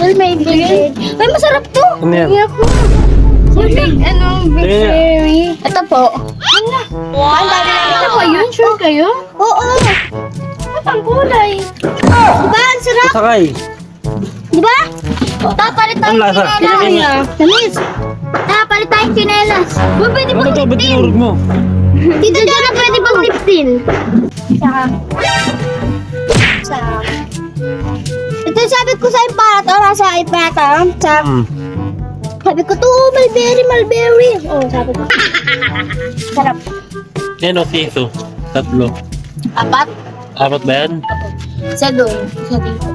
apple, may big. Ay, masarap to. Ano yan? Big berry. Ito po. Wow! Ang dami namin. Ito po yun? Sure kayo? Oo. Ano pang kulay? Diba? Ang sarap. Sakay. Diba? Papalit Ang tayong lasa. chinelas. Tamis. Papalit tayong chinelas. Ba, pwede Ano pang to? Ba't tinurog mo? Dito dyan na pwede pang liptin. Sarap. Ito sabi ko sa imparat. O, nasa imparat. Sabi ko to, mulberry. Oh, sabi ko. Sarap. Yan o, siso. Tatlo. Apat. Apat ba yan? Isa doon. Isa dito.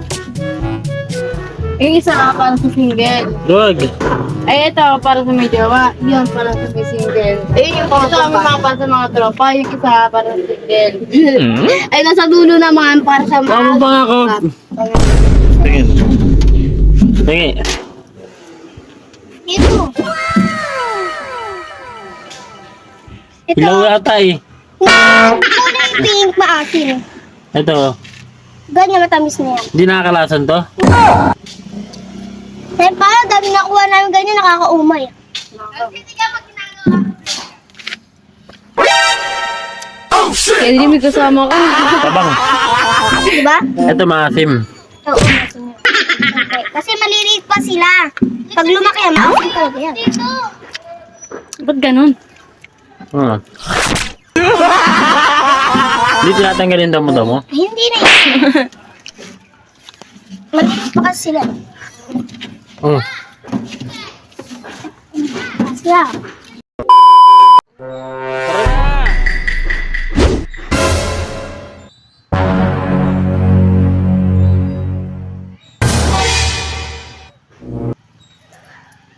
Yung isa nga para sa single. Luwag. Ay, ito para sa may jowa. Yun para sa may single. Ayun yung Ito ang mga para sa mga tropa. Yung isa para sa single. Ay, nasa dulo naman para sa Tama ba ako? Tingin. Tingin. Ito. Ito. Ilaw yata eh. Ito na yung pink maasin. Ito. Ganyan matamis na yan. Hindi nakakalasan to? Kaya parang dami nakuha namin ganyan, nakakaumay. Kaya hindi may kasama ka. Tabang. Diba? Ito maasim. Oo, maasim yan. Okay. Kasi maliliit pa sila. Pag lumaki yan, maasim talaga yan. Ba't ganun? Hmm. Dito natanggalin damo mo. Ay, hindi na yan. Maliliit pa kasi sila. Hmm. Sila.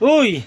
Uy!